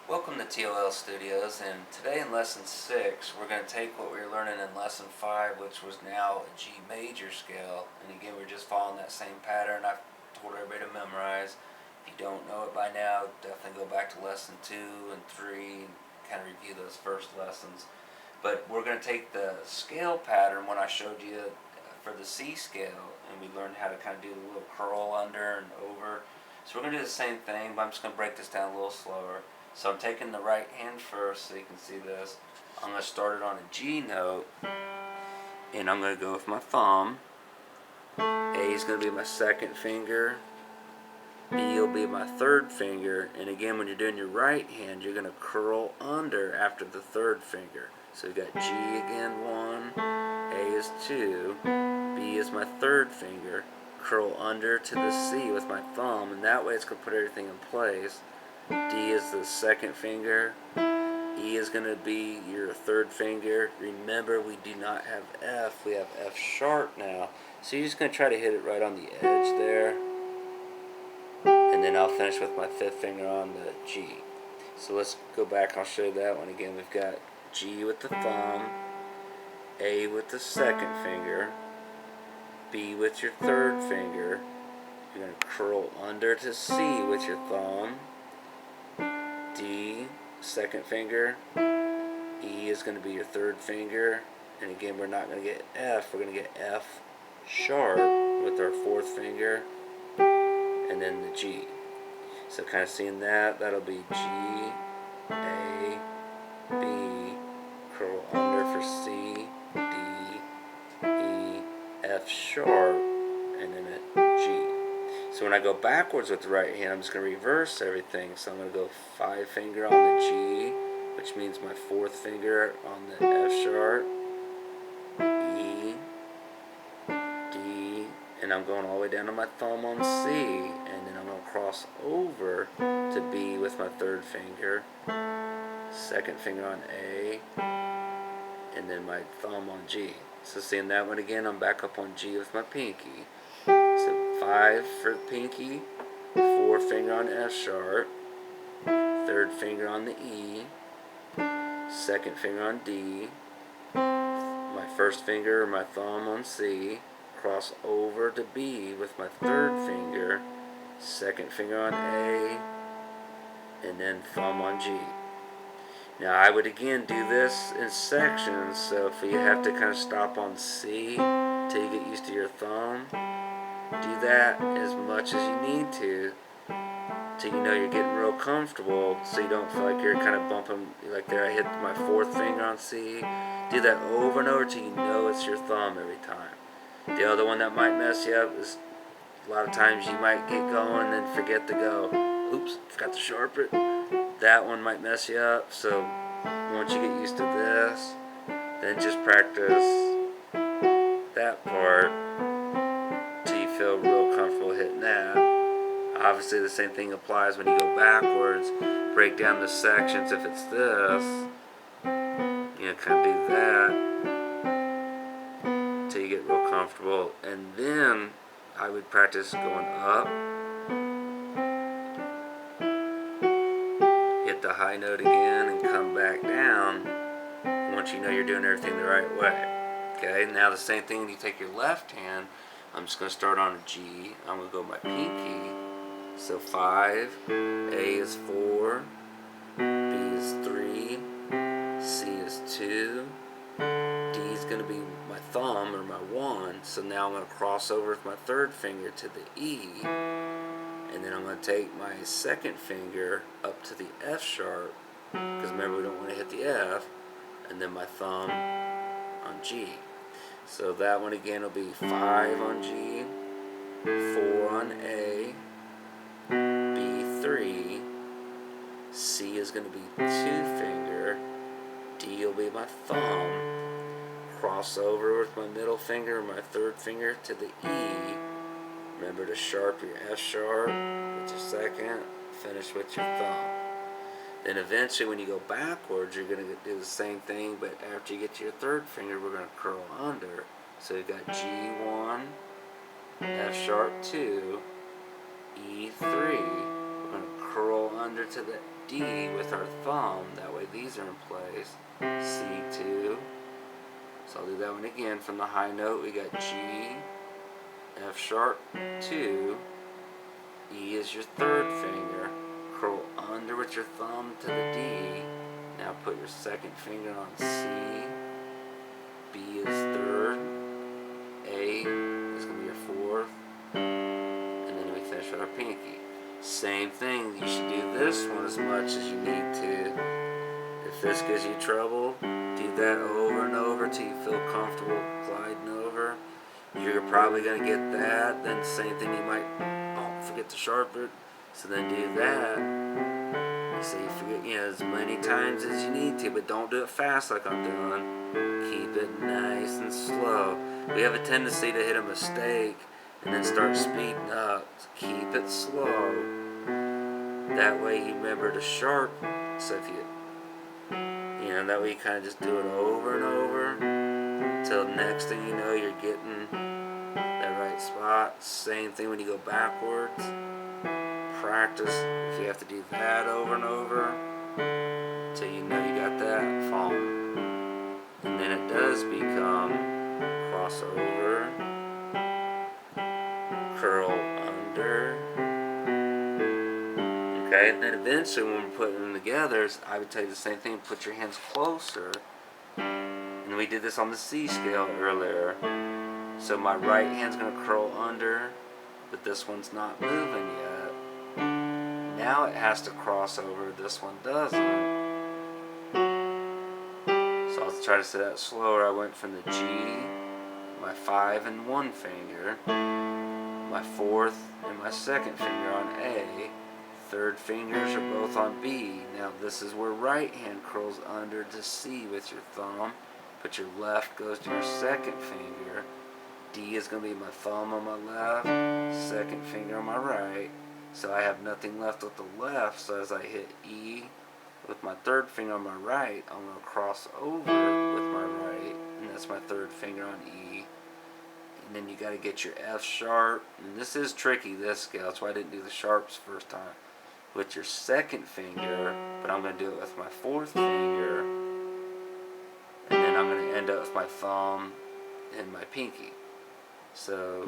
Welcome to T.O.L Studios, and today in Lesson 6 we're going to take what we were learning in Lesson 5, which was now a G major scale, and again we're just following that same pattern I've told everybody to memorize. If you don't know it by now, definitely go back to Lesson 2 and 3 and kind of review those first lessons. But we're going to take the scale pattern when I showed you for the C scale, and we learned how to kind of do the little curl under and over. So we're going to do the same thing, but I'm just going to break this down a little slower. So I'm taking the right hand first so you can see this. I'm going to start it on a G note, and I'm going to go with my thumb. A is going to be my second finger. B will be my third finger. And again, when you're doing your right hand, you're going to curl under after the third finger. So we've got G again, 1. A is 2. B is my third finger. Curl under to the C with my thumb, and that way it's going to put everything in place. D is the second finger. E is going to be your third finger. Remember, we do not have F. We have F sharp now. So you're just going to try to hit it right on the edge there. And then I'll finish with my fifth finger on the G. So let's go back. I'll show you that one again. We've got G with the thumb. A with the second finger. B with your third finger. You're going to curl under to C with your thumb. D, second finger. E is going to be your third finger. And again, we're not going to get F. We're going to get F sharp with our fourth finger. And then the G. So kind of seeing that, that'll be G, A, B, curl under for C, D, E, F sharp, and then a G. So when I go backwards with the right hand, I'm just going to reverse everything. So I'm going to go 5 finger on the G, which means my fourth finger on the F sharp, E, D, and I'm going all the way down to my thumb on C, and then I'm going to cross over to B with my third finger, second finger on A, and then my thumb on G. So seeing that one again, I'm back up on G with my pinky. So 5 for the pinky, 4 finger on F sharp, third finger on the E, second finger on D, my first finger or my thumb on C, cross over to B with my third finger, second finger on A, and then thumb on G. Now I would again do this in sections, so if you have to kind of stop on C till you get used to your thumb, do that as much as you need to till you know you're getting real comfortable, so you don't feel like you're kind of bumping. Like there I hit my fourth finger on C. Do that over and over till you know it's your thumb every time. The other one that might mess you up is a lot of times you might get going and then forget to go. Oops, forgot to sharpen it. That one might mess you up, so once you get used to this, then just practice that part till you feel real comfortable hitting that. Obviously the same thing applies when you go backwards. Break down the sections if it's this. You know, kind of do that till you get real comfortable. And then I would practice going up, hit the high note again, and come back down once you know you're doing everything the right way. Okay, now the same thing when you take your left hand. I'm just going to start on a G. I'm going to go my pinky. So 5, A is 4, B is 3, C is 2, D is going to be my thumb or my 1. So now I'm going to cross over with my third finger to the E, and then I'm going to take my second finger up to the F sharp, because remember we don't want to hit the F, and then my thumb on G. So that one again will be 5 on G, 4 on A, B 3, C is going to be 2 finger, D will be my thumb, cross over with my middle finger, my third finger to the E. Remember to sharp your F sharp with your second, finish with your thumb. Then eventually when you go backwards, you're going to do the same thing, but after you get to your third finger, we're going to curl under. So you've got G1, F sharp 2, E3. We're going to curl under to the D with our thumb. That way these are in place. C2. So I'll do that one again. From the high note we got G, F sharp, 2. E is your third finger. Curl under with your thumb to the D. Now put your second finger on C. B is third. A is going to be your fourth. And then we finish with our pinky. Same thing. You should do this one as much as you need to. If this gives you trouble, do that over and over till you feel comfortable gliding over. You're probably going to get that. Then same thing, you might forget to sharpen it. So then do that. So you forget, as many times as you need to, but don't do it fast like I'm doing. Keep it nice and slow. We have a tendency to hit a mistake and then start speeding up. So keep it slow. That way you remember to sharpen. So if that way you kind of just do it over and over until next thing you know you're getting that right spot. Same thing when you go backwards. Practice if you have to do that over and over until you know you got that falling. And then it does become crossover, curl under. Okay, and then eventually when we're putting them together, I would tell you the same thing, put your hands closer. And we did this on the C scale earlier. So my right hand's going to curl under, but this one's not moving yet. Now it has to cross over, this one doesn't. So I'll try to say that slower. I went from the G, my 5 and 1 finger, my 4th and my 2nd finger on A. 3rd fingers are both on B. Now this is where right hand curls under to C with your thumb. But your left goes to your 2nd finger. D is going to be my thumb on my left, 2nd finger on my right. So I have nothing left with the left. So as I hit E with my 3rd finger on my right, I'm going to cross over with my right. And that's my 3rd finger on E. And then you got to get your F sharp. And this is tricky, this scale. That's why I didn't do the sharps first time. With your 2nd finger, but I'm going to do it with my 4th finger. And then I'm going to end up with my thumb and my pinky. So,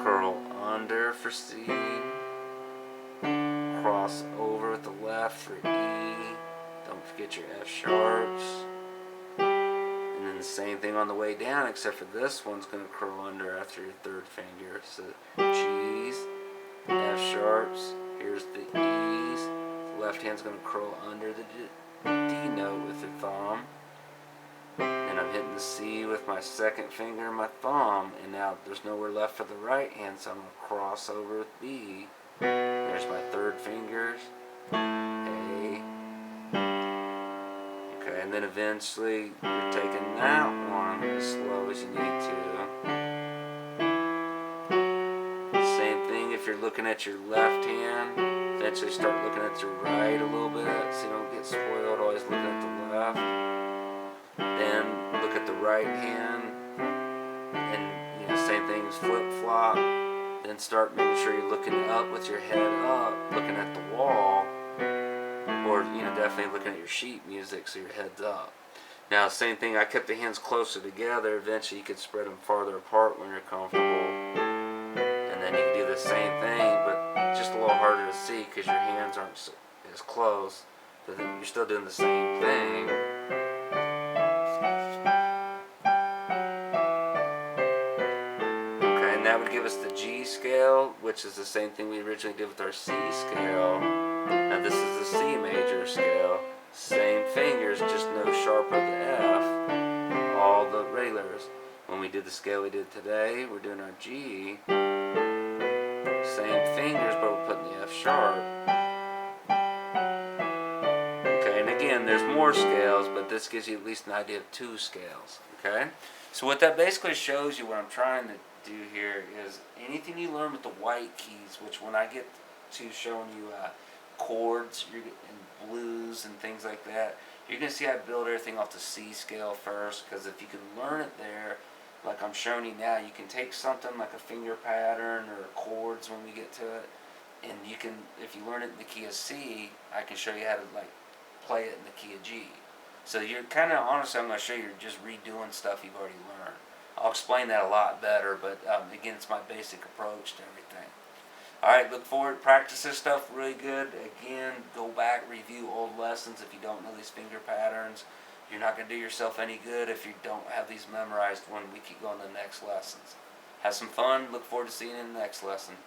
curl under for C, cross over with the left for E, don't forget your F sharps, and then the same thing on the way down, except for this one's going to curl under after your 3rd finger. So, G's, F sharps, here's the E's, the left hand's going to curl under the D note with your thumb, and I'm hitting the C with my 2nd finger and my thumb, and now there's nowhere left for the right hand, so I'm going to cross over with B. There's my 3rd fingers, A, okay, and then eventually you're taking that one as slow as you need to. Same thing if you're looking at your left hand. Eventually start looking at your right a little bit so you don't get spoiled, always looking at the left. Then look at the right hand, and same thing as flip-flop. Then start making sure you're looking up with your head up, looking at the wall, or definitely looking at your sheet music so your head's up. Now same thing, I kept the hands closer together. Eventually you could spread them farther apart when you're comfortable. And then you can do the same thing, but just a little harder to see because your hands aren't as close, but then you're still doing the same thing. Okay, and that would give us the G scale, which is the same thing we originally did with our C scale. Now this is the C major scale. Same fingers, just no sharper the F. All the regulars. When we did the scale we did today, we're doing our G. Same fingers, but we're putting the F sharp. Okay, and again, there's more scales, but this gives you at least an idea of 2 scales. Okay? So what that basically shows you, what I'm trying to do here, is anything you learn with the white keys, which when I get to showing you chords and blues and things like that, you're going to see I build everything off the C scale first, because if you can learn it there, like I'm showing you now, you can take something like a finger pattern or chords when we get to it, And you can, if you learn it in the key of C, I can show you how to like play it in the key of G. So you're kind of, honestly, I'm going to show you just redoing stuff you've already learned. I'll explain that a lot better, but again, it's my basic approach to everything. Alright, look forward, practice this stuff really good. Again, go back, review old lessons if you don't know these finger patterns. You're not going to do yourself any good if you don't have these memorized when we keep going to the next lessons. Have some fun, look forward to seeing you in the next lesson.